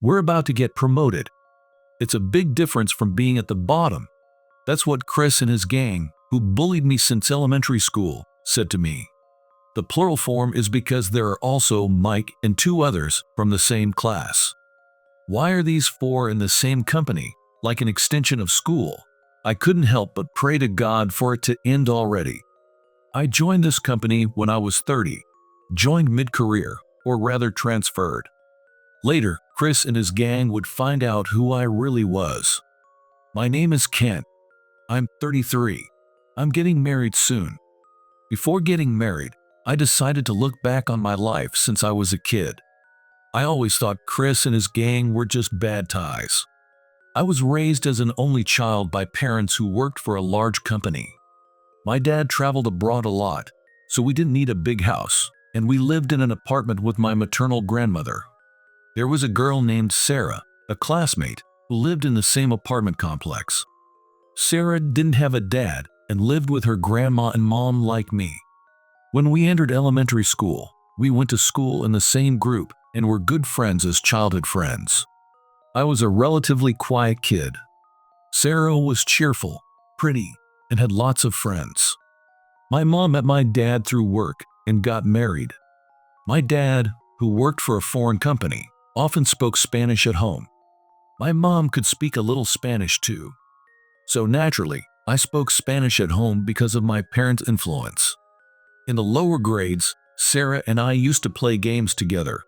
We're about to get promoted. It's a big difference from being at the bottom. That's what Chris and his gang, who bullied me since elementary school, said to me. The plural form is because there are also Mike and two others from the same class. Why are these four in the same company, like an extension of school? I couldn't help but pray to God for it to end already. I joined this company when I was 30, joined mid-career, or rather transferred. Later, Chris and his gang would find out who I really was. My name is Ken. I'm 33. I'm getting married soon. Before getting married, I decided to look back on my life since I was a kid. I always thought Chris and his gang were just bad ties. I was raised as an only child by parents who worked for a large company. My dad traveled abroad a lot, so we didn't need a big house, and we lived in an apartment with my maternal grandmother. There was a girl named Sarah, a classmate, who lived in the same apartment complex. Sarah didn't have a dad and lived with her grandma and mom like me. When we entered elementary school, we went to school in the same group and were good friends as childhood friends. I was a relatively quiet kid. Sarah was cheerful, pretty, and had lots of friends. My mom met my dad through work and got married. My dad, who worked for a foreign company, often spoke Spanish at home. My mom could speak a little Spanish too. So naturally, I spoke Spanish at home because of my parents' influence. In the lower grades, Sarah and I used to play games together.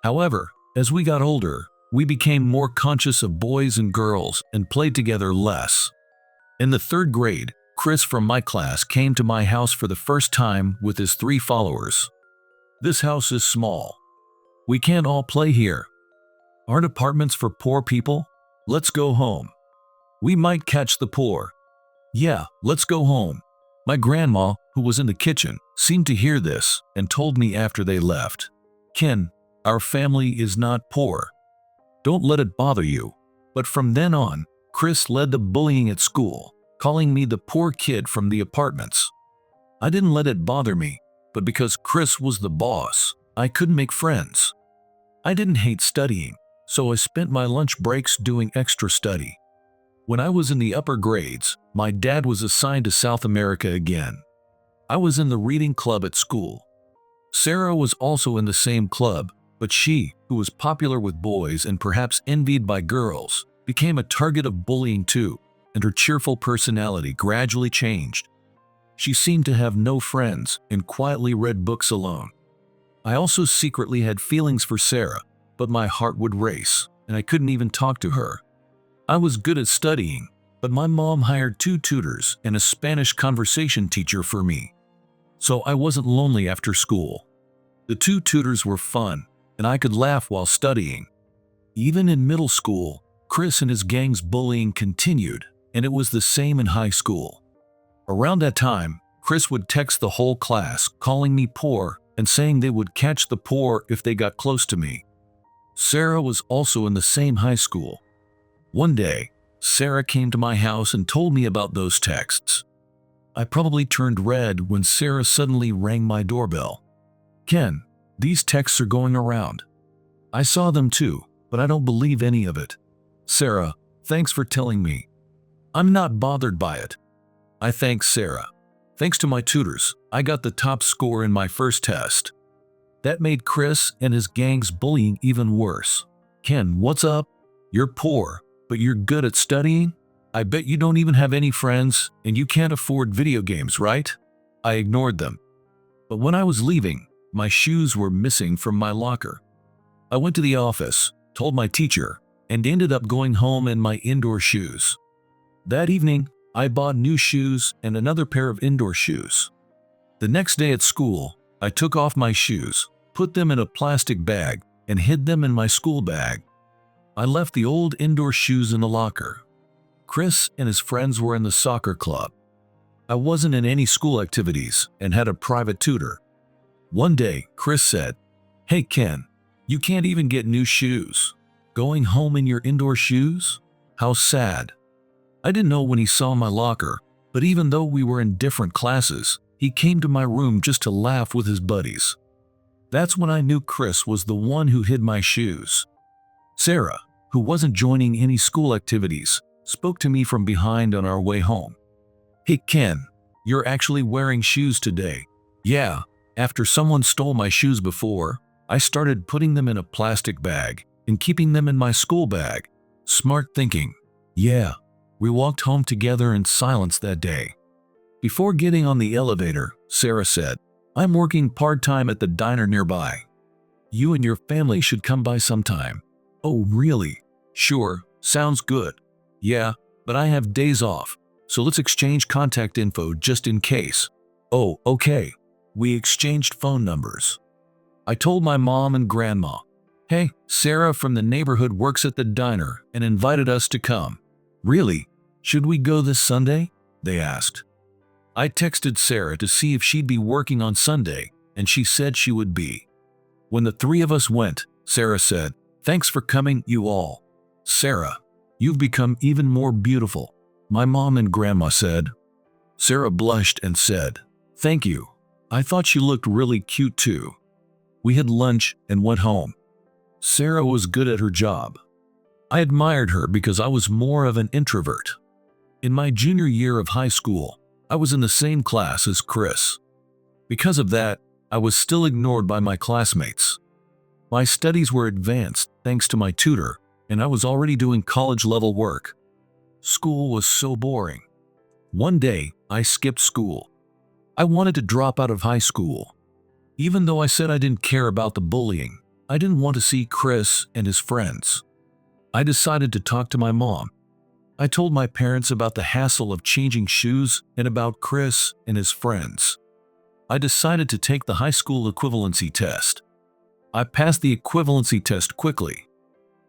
However, as we got older, we became more conscious of boys and girls and played together less. In the third grade, Chris from my class came to my house for the first time with his 3 followers. This house is small. We can't all play here. Aren't apartments for poor people? Let's go home. We might catch the poor. Yeah, let's go home. My grandma, who was in the kitchen, seemed to hear this and told me after they left, Ken, our family is not poor. Don't let it bother you. But from then on, Chris led the bullying at school, calling me the poor kid from the apartments. I didn't let it bother me, but because Chris was the boss, I couldn't make friends. I didn't hate studying, so I spent my lunch breaks doing extra study. When I was in the upper grades, my dad was assigned to South America again. I was in the reading club at school. Sarah was also in the same club, but she, who was popular with boys and perhaps envied by girls, became a target of bullying too, and her cheerful personality gradually changed. She seemed to have no friends and quietly read books alone. I also secretly had feelings for Sarah, but my heart would race, and I couldn't even talk to her. I was good at studying, but my mom hired 2 tutors and a Spanish conversation teacher for me. So I wasn't lonely after school. The 2 tutors were fun, and I could laugh while studying. Even in middle school, Chris and his gang's bullying continued, and it was the same in high school. Around that time, Chris would text the whole class calling me poor and saying they would catch the poor if they got close to me. Sarah was also in the same high school. One day, Sarah came to my house and told me about those texts. I probably turned red when Sarah suddenly rang my doorbell. Ken, these texts are going around. I saw them too, but I don't believe any of it. Sarah, thanks for telling me. I'm not bothered by it. I thank Sarah. Thanks to my tutors, I got the top score in my first test. That made Chris and his gang's bullying even worse. Ken, what's up? You're poor, but you're good at studying? I bet you don't even have any friends and you can't afford video games, right? I ignored them. But when I was leaving, my shoes were missing from my locker. I went to the office, told my teacher, and ended up going home in my indoor shoes. That evening, I bought new shoes and another pair of indoor shoes. The next day at school, I took off my shoes, put them in a plastic bag, and hid them in my school bag. I left the old indoor shoes in the locker. Chris and his friends were in the soccer club. I wasn't in any school activities and had a private tutor. One day, Chris said, Hey Ken, you can't even get new shoes. Going home in your indoor shoes? How sad. I didn't know when he saw my locker, but even though we were in different classes, he came to my room just to laugh with his buddies. That's when I knew Chris was the one who hid my shoes. Sarah, who wasn't joining any school activities, spoke to me from behind on our way home. "Hey Ken, you're actually wearing shoes today." "Yeah, after someone stole my shoes before, I started putting them in a plastic bag and keeping them in my school bag." Smart thinking. Yeah, we walked home together in silence that day. Before getting on the elevator, Sarah said, "I'm working part-time at the diner nearby. You and your family should come by sometime." "Oh, really?" "Sure, sounds good." "Yeah, but I have days off, so let's exchange contact info just in case." "Oh, okay." We exchanged phone numbers. I told my mom and grandma, "Hey, Sarah from the neighborhood works at the diner and invited us to come." "Really? Should we go this Sunday?" they asked. I texted Sarah to see if she'd be working on Sunday, and she said she would be. When the three of us went, Sarah said, "Thanks for coming, you all." "Sarah, you've become even more beautiful," my mom and grandma said. Sarah blushed and said, "Thank you. I thought you looked really cute too." We had lunch and went home. Sarah was good at her job. I admired her because I was more of an introvert. In my junior year of high school, I was in the same class as Chris. Because of that, I was still ignored by my classmates. My studies were advanced thanks to my tutor, and I was already doing college-level work. School was so boring. One day, I skipped school. I wanted to drop out of high school. Even though I said I didn't care about the bullying, I didn't want to see Chris and his friends. I decided to talk to my mom. I told my parents about the hassle of changing shoes and about Chris and his friends. I decided to take the high school equivalency test. I passed the equivalency test quickly.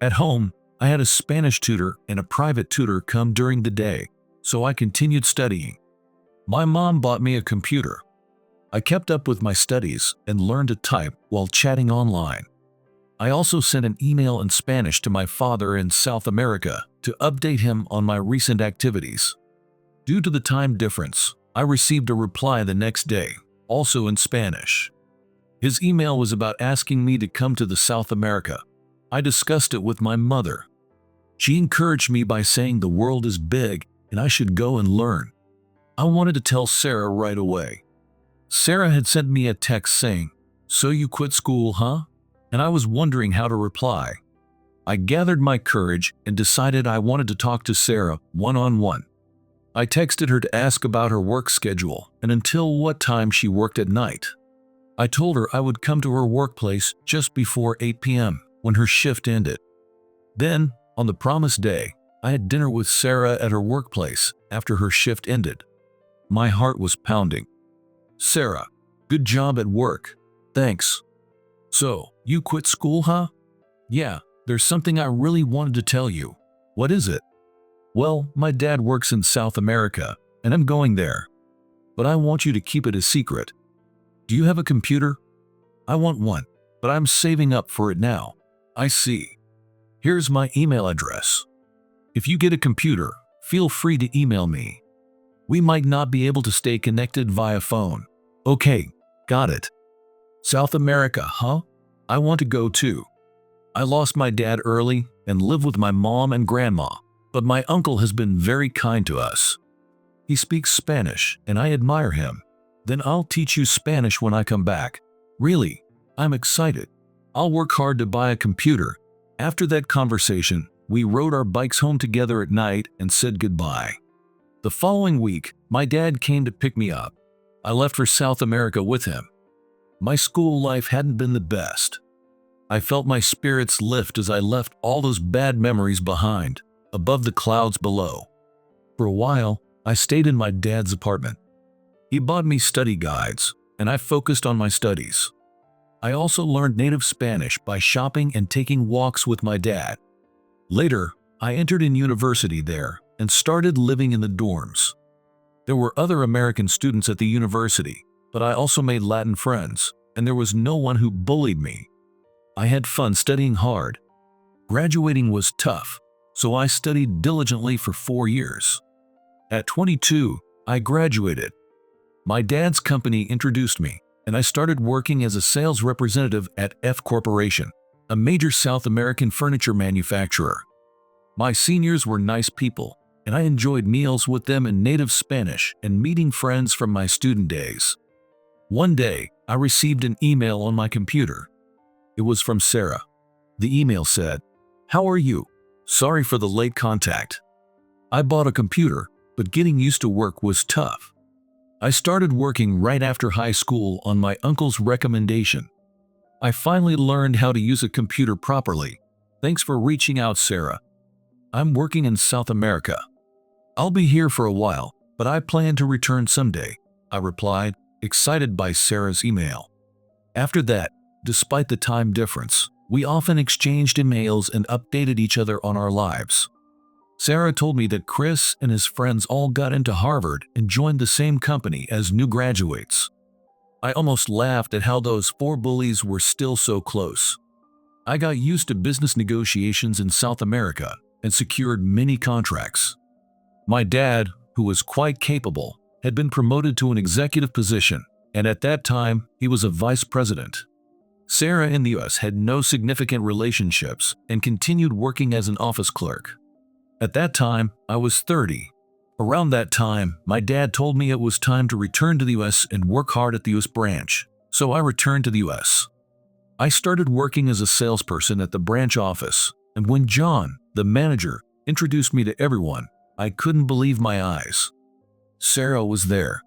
At home, I had a Spanish tutor and a private tutor come during the day, so I continued studying. My mom bought me a computer. I kept up with my studies and learned to type while chatting online. I also sent an email in Spanish to my father in South America to update him on my recent activities. Due to the time difference, I received a reply the next day, also in Spanish. His email was about asking me to come to the South America. I discussed it with my mother. She encouraged me by saying the world is big and I should go and learn. I wanted to tell Sarah right away. Sarah had sent me a text saying, "So you quit school, huh?" And I was wondering how to reply. I gathered my courage and decided I wanted to talk to Sarah one-on-one. I texted her to ask about her work schedule and until what time she worked at night. I told her I would come to her workplace just before 8 p.m. when her shift ended. Then, on the promised day, I had dinner with Sarah at her workplace after her shift ended. My heart was pounding. "Sarah, good job at work. Thanks." "So, you quit school, huh?" "Yeah, there's something I really wanted to tell you." "What is it?" "Well, my dad works in South America, and I'm going there. But I want you to keep it a secret." "Do you have a computer?" "I want one, but I'm saving up for it now." "I see. Here's my email address. If you get a computer, feel free to email me. We might not be able to stay connected via phone." "Okay, got it." "South America, huh? I want to go too. I lost my dad early and live with my mom and grandma, but my uncle has been very kind to us. He speaks Spanish and I admire him. Then I'll teach you Spanish when I come back." "Really? I'm excited. I'll work hard to buy a computer." After that conversation, we rode our bikes home together at night and said goodbye. The following week, my dad came to pick me up. I left for South America with him. My school life hadn't been the best. I felt my spirits lift as I left all those bad memories behind, above the clouds below. For a while, I stayed in my dad's apartment. He bought me study guides, and I focused on my studies. I also learned native Spanish by shopping and taking walks with my dad. Later, I entered in university there and started living in the dorms. There were other American students at the university, but I also made Latin friends, and there was no one who bullied me. I had fun studying hard. Graduating was tough, so I studied diligently for 4 years. At 22, I graduated. My dad's company introduced me, and I started working as a sales representative at F Corporation. a major South American furniture manufacturer. My seniors were nice people, and I enjoyed meals with them in native Spanish and meeting friends from my student days. One day, I received an email on my computer. It was from Sarah. The email said, "How are you? Sorry for the late contact. I bought a computer, but getting used to work was tough. I started working right after high school on my uncle's recommendation. I finally learned how to use a computer properly. Thanks for reaching out, Sarah. I'm working in South America. I'll be here for a while, but I plan to return someday," I replied, excited by Sarah's email. After that, despite the time difference, we often exchanged emails and updated each other on our lives. Sarah told me that Chris and his friends all got into Harvard and joined the same company as new graduates. I almost laughed at how those four bullies were still so close. I got used to business negotiations in South America and secured many contracts. My dad, who was quite capable, had been promoted to an executive position, and at that time, he was a vice president. Sarah in the US had no significant relationships and continued working as an office clerk. At that time, I was 30. Around that time, my dad told me it was time to return to the US and work hard at the US branch, so I returned to the US. I started working as a salesperson at the branch office, and when John, the manager, introduced me to everyone, I couldn't believe my eyes. Sarah was there.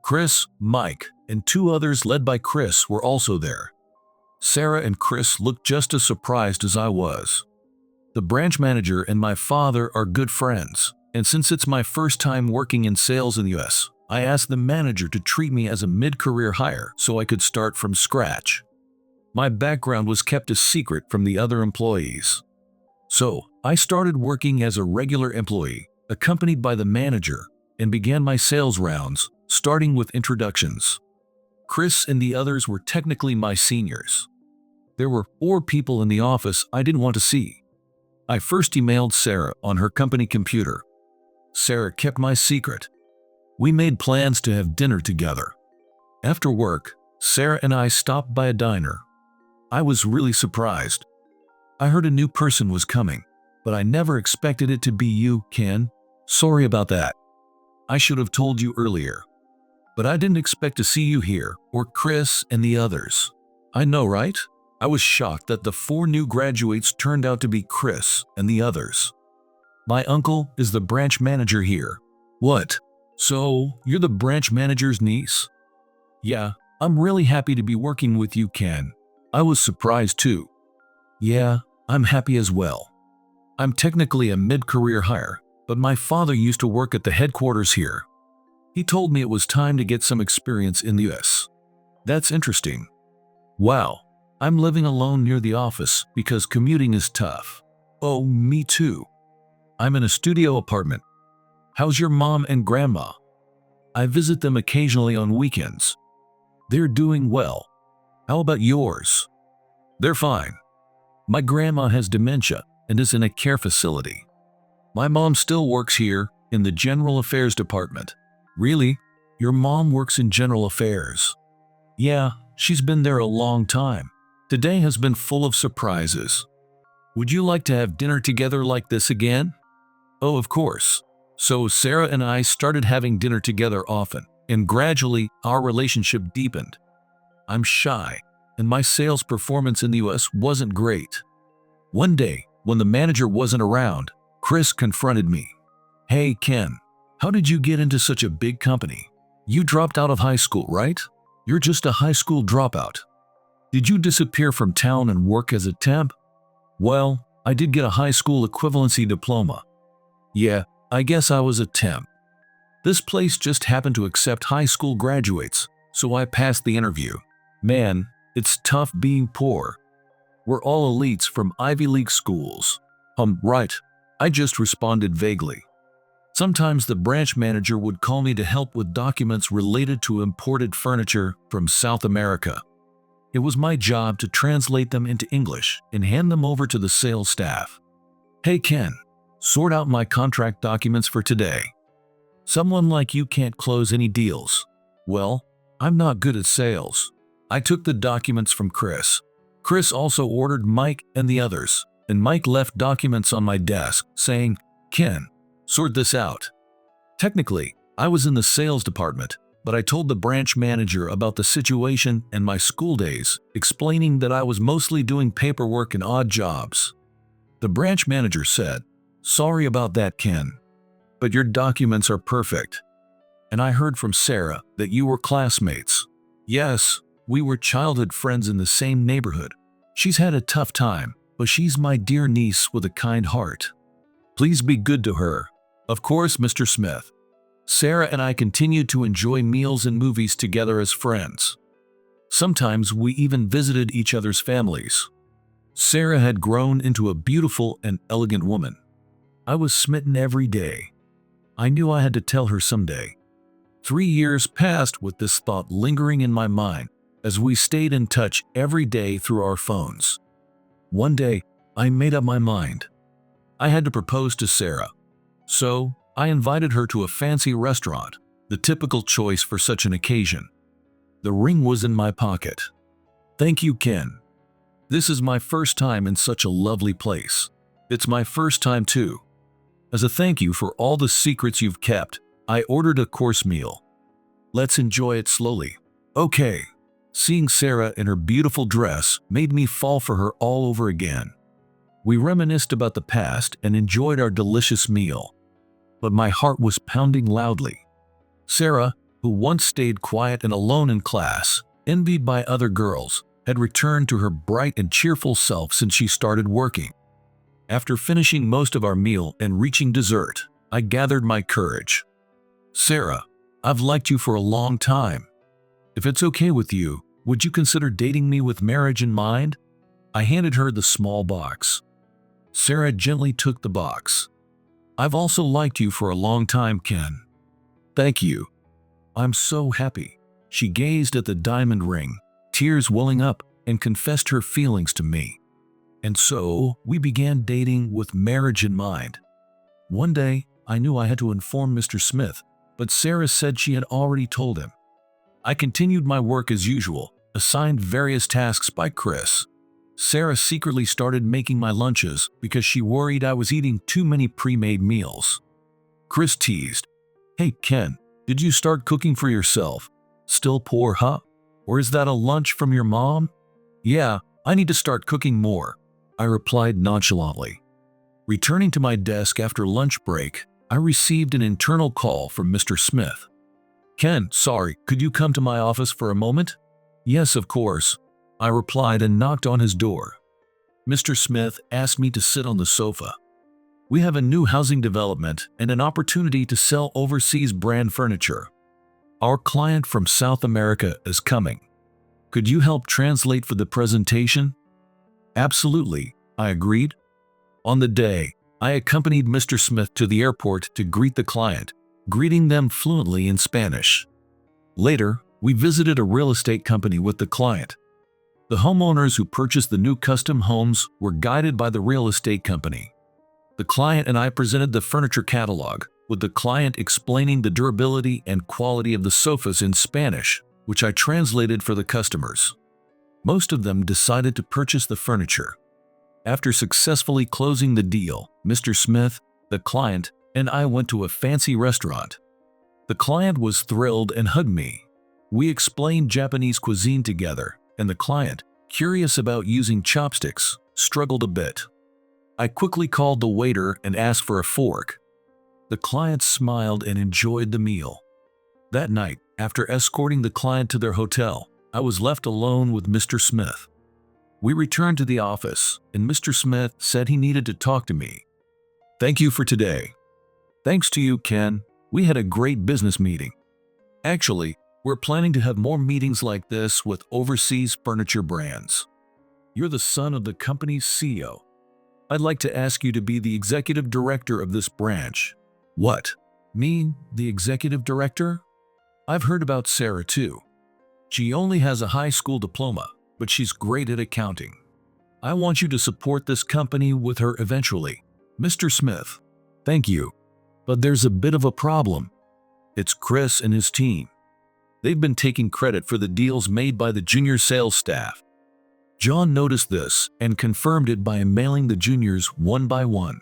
Chris, Mike, and two others led by Chris were also there. Sarah and Chris looked just as surprised as I was. The branch manager and my father are good friends, and since it's my first time working in sales in the US, I asked the manager to treat me as a mid-career hire so I could start from scratch. My background was kept a secret from the other employees. So, I started working as a regular employee, accompanied by the manager, and began my sales rounds, starting with introductions. Chris and the others were technically my seniors. There were 4 people in the office I didn't want to see. I first emailed Sarah on her company computer. Sarah kept my secret. We made plans to have dinner together. After work, Sarah and I stopped by a diner. I was really surprised. I heard a new person was coming, but I never expected it to be you, Ken. Sorry about that. I should have told you earlier. But I didn't expect to see you here, or Chris and the others. I know, right? I was shocked that the 4 new graduates turned out to be Chris and the others. My uncle is the branch manager here. What? So, you're the branch manager's niece? Yeah, I'm really happy to be working with you, Ken. I was surprised too. Yeah, I'm happy as well. I'm technically a mid-career hire, but my father used to work at the headquarters here. He told me it was time to get some experience in the US. That's interesting. Wow, I'm living alone near the office because commuting is tough. Oh, me too. I'm in a studio apartment. How's your mom and grandma? I visit them occasionally on weekends. They're doing well. How about yours? They're fine. My grandma has dementia and is in a care facility. My mom still works here in the General Affairs Department. Really? Your mom works in General Affairs? Yeah, she's been there a long time. Today has been full of surprises. Would you like to have dinner together like this again? Oh, of course. So Sarah and I started having dinner together often, and gradually our relationship deepened. I'm shy, and my sales performance in the US wasn't great. One day, when the manager wasn't around, Chris confronted me. Hey, Ken, how did you get into such a big company? You dropped out of high school, right? You're just a high school dropout. Did you disappear from town and work as a temp? Well, I did get a high school equivalency diploma. Yeah, I guess I was a temp. This place just happened to accept high school graduates, so I passed the interview. Man, it's tough being poor. We're all elites from Ivy League schools. Right. I just responded vaguely. Sometimes the branch manager would call me to help with documents related to imported furniture from South America. It was my job to translate them into English and hand them over to the sales staff. Hey Ken, sort out my contract documents for today. Someone like you can't close any deals. Well, I'm not good at sales. I took the documents from Chris. Chris also ordered Mike and the others, and Mike left documents on my desk saying, "Ken, sort this out." Technically, I was in the sales department, but I told the branch manager about the situation and my school days, explaining that I was mostly doing paperwork and odd jobs. The branch manager said, "Sorry about that, Ken, but your documents are perfect. And I heard from Sarah that you were classmates." "Yes, we were childhood friends in the same neighborhood. She's had a tough time, but she's my dear niece with a kind heart. Please be good to her." "Of course, Mr. Smith." Sarah and I continued to enjoy meals and movies together as friends. Sometimes we even visited each other's families. Sarah had grown into a beautiful and elegant woman. I was smitten every day. I knew I had to tell her someday. 3 years passed with this thought lingering in my mind as we stayed in touch every day through our phones. One day, I made up my mind. I had to propose to Sarah. So, I invited her to a fancy restaurant, the typical choice for such an occasion. The ring was in my pocket. "Thank you, Ken. This is my first time in such a lovely place. It's my first time too. As a thank you for all the secrets you've kept, I ordered a course meal. Let's enjoy it slowly." "Okay." Seeing Sarah in her beautiful dress made me fall for her all over again. We reminisced about the past and enjoyed our delicious meal. But my heart was pounding loudly. Sarah, who once stayed quiet and alone in class, envied by other girls, had returned to her bright and cheerful self since she started working. After finishing most of our meal and reaching dessert, I gathered my courage. "Sarah, I've liked you for a long time. If it's okay with you, would you consider dating me with marriage in mind?" I handed her the small box. Sarah gently took the box. "I've also liked you for a long time, Ken." "Thank you. I'm so happy." She gazed at the diamond ring, tears welling up, and confessed her feelings to me. And so, we began dating with marriage in mind. One day, I knew I had to inform Mr. Smith, but Sarah said she had already told him. I continued my work as usual, assigned various tasks by Chris. Sarah secretly started making my lunches because she worried I was eating too many pre-made meals. Chris teased, "Hey Ken, did you start cooking for yourself? Still poor, huh? Or is that a lunch from your mom?" "Yeah, I need to start cooking more," I replied nonchalantly. Returning to my desk after lunch break, I received an internal call from Mr. Smith. "Ken, sorry, could you come to my office for a moment?" "Yes, of course," I replied and knocked on his door. Mr. Smith asked me to sit on the sofa. "We have a new housing development and an opportunity to sell overseas brand furniture. Our client from South America is coming. Could you help translate for the presentation?" "Absolutely," I agreed. On the day, I accompanied Mr. Smith to the airport to greet the client, greeting them fluently in Spanish. Later, we visited a real estate company with the client. The homeowners who purchased the new custom homes were guided by the real estate company. The client and I presented the furniture catalog, with the client explaining the durability and quality of the sofas in Spanish, which I translated for the customers. Most of them decided to purchase the furniture. After successfully closing the deal, Mr. Smith, the client, and I went to a fancy restaurant. The client was thrilled and hugged me. We explained Japanese cuisine together, and the client, curious about using chopsticks, struggled a bit. I quickly called the waiter and asked for a fork. The client smiled and enjoyed the meal. That night, after escorting the client to their hotel, I was left alone with Mr. Smith. We returned to the office, and Mr. Smith said he needed to talk to me. "Thank you for today." "Thanks to you, Ken. We had a great business meeting. Actually, we're planning to have more meetings like this with overseas furniture brands. You're the son of the company's CEO. I'd like to ask you to be the executive director of this branch." "What? Me, the executive director?" "I've heard about Sarah too. She only has a high school diploma, but she's great at accounting. I want you to support this company with her eventually." "Mr. Smith, thank you. But there's a bit of a problem. It's Chris and his team. They've been taking credit for the deals made by the junior sales staff. John noticed this and confirmed it by mailing the juniors one by one.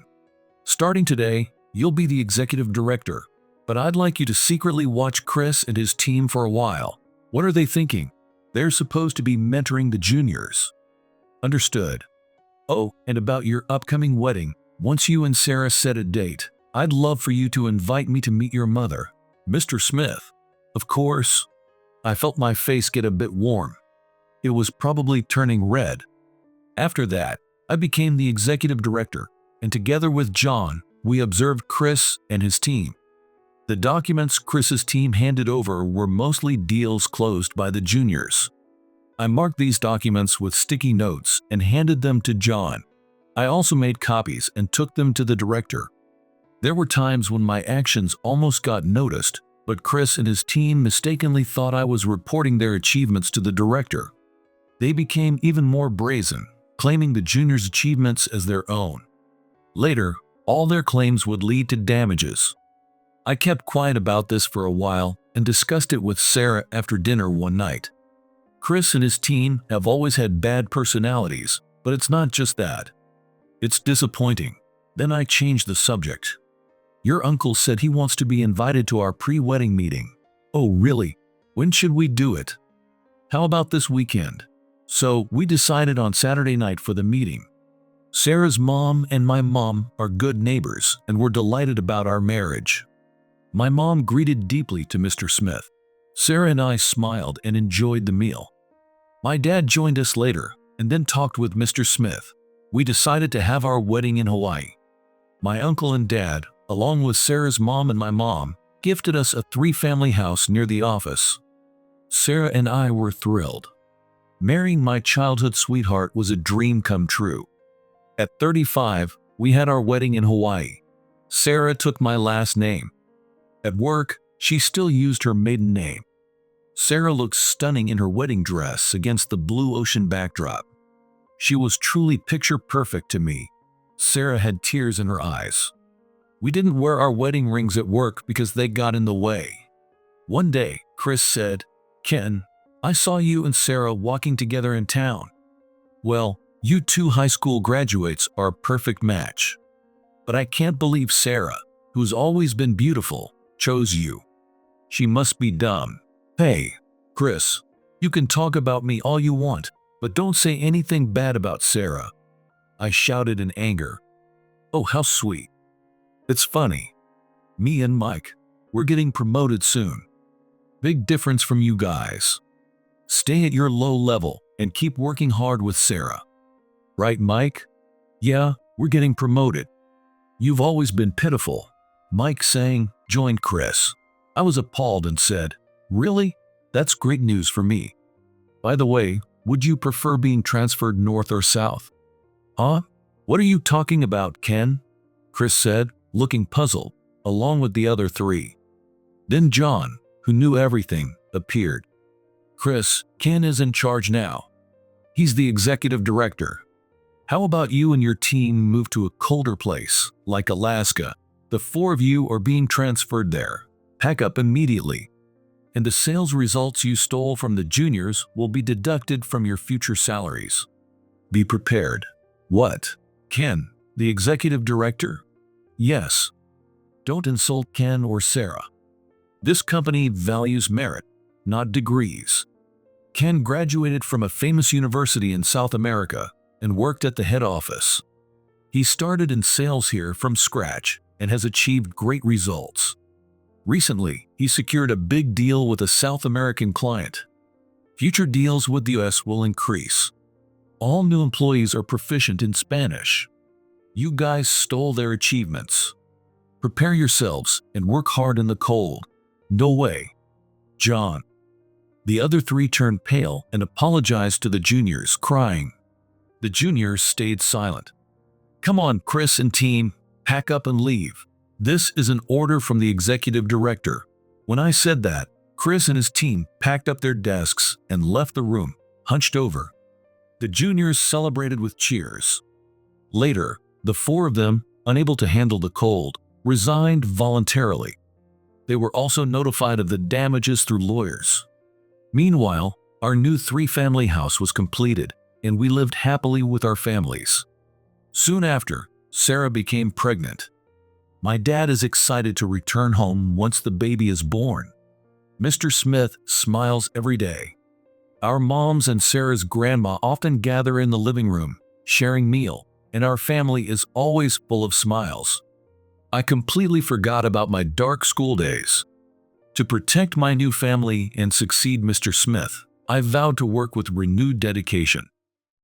Starting today, you'll be the executive director, but I'd like you to secretly watch Chris and his team for a while. What are they thinking? They're supposed to be mentoring the juniors. Understood. Oh, and about your upcoming wedding, once you and Sarah set a date, I'd love for you to invite me to meet your mother, Mr. Smith. Of course. I felt my face get a bit warm. It was probably turning red. After that, I became the executive director, and together with John, we observed Chris and his team. The documents Chris's team handed over were mostly deals closed by the juniors. I marked these documents with sticky notes and handed them to John. I also made copies and took them to the director. There were times when my actions almost got noticed, but Chris and his team mistakenly thought I was reporting their achievements to the director. They became even more brazen, claiming the juniors' achievements as their own. Later, all their claims would lead to damages. I kept quiet about this for a while and discussed it with Sarah after dinner one night. Chris and his team have always had bad personalities, but it's not just that. It's disappointing. Then I changed the subject. Your uncle said he wants to be invited to our pre-wedding meeting. Oh, really? When should we do it? How about this weekend? So we decided on Saturday night for the meeting. Sarah's mom and my mom are good neighbors and were delighted about our marriage. My mom greeted deeply to Mr. Smith. Sarah and I smiled and enjoyed the meal. My dad joined us later and then talked with Mr. Smith. We decided to have our wedding in Hawaii. My uncle and dad, along with Sarah's mom and my mom, gifted us a 3-family house near the office. Sarah and I were thrilled. Marrying my childhood sweetheart was a dream come true. At 35, we had our wedding in Hawaii. Sarah took my last name. At work, she still used her maiden name. Sarah looked stunning in her wedding dress against the blue ocean backdrop. She was truly picture perfect to me. Sarah had tears in her eyes. We didn't wear our wedding rings at work because they got in the way. One day, Chris said, "Ken, I saw you and Sarah walking together in town. Well, you two high school graduates are a perfect match. But I can't believe Sarah, who's always been beautiful, chose you. She must be dumb." Hey, Chris, you can talk about me all you want, but don't say anything bad about Sarah. I shouted in anger. Oh, how sweet. It's funny. Me and Mike, we're getting promoted soon. Big difference from you guys. Stay at your low level and keep working hard with Sarah. Right, Mike? Yeah, we're getting promoted. You've always been pitiful. Mike saying, joined Chris. I was appalled and said, really? That's great news for me. By the way, would you prefer being transferred north or south? Huh? What are you talking about, Ken? Chris said, looking puzzled, along with the other 3. Then John, who knew everything, appeared. Chris, Ken is in charge now. He's the executive director. How about you and your team move to a colder place, like Alaska? The 4 of you are being transferred there. Pack up immediately. And the sales results you stole from the juniors will be deducted from your future salaries. Be prepared. What? Ken, the executive director? Yes. Don't insult Ken or Sarah. This company values merit, not degrees. Ken graduated from a famous university in South America and worked at the head office. He started in sales here from scratch and has achieved great results. Recently, he secured a big deal with a South American client. Future deals with the US will increase. All new employees are proficient in Spanish. You guys stole their achievements. Prepare yourselves and work hard in the cold. No way. John. The other 3 turned pale and apologized to the juniors, crying. The juniors stayed silent. Come on, Chris and team, pack up and leave. This is an order from the executive director. When I said that, Chris and his team packed up their desks and left the room, hunched over. The juniors celebrated with cheers. Later, the 4 of them, unable to handle the cold, resigned voluntarily. They were also notified of the damages through lawyers. Meanwhile, our new 3-family house was completed, and we lived happily with our families. Soon after, Sarah became pregnant. My dad is excited to return home once the baby is born. Mr. Smith smiles every day. Our moms and Sarah's grandma often gather in the living room, sharing meal, and our family is always full of smiles. I completely forgot about my dark school days. To protect my new family and succeed Mr. Smith, I vowed to work with renewed dedication.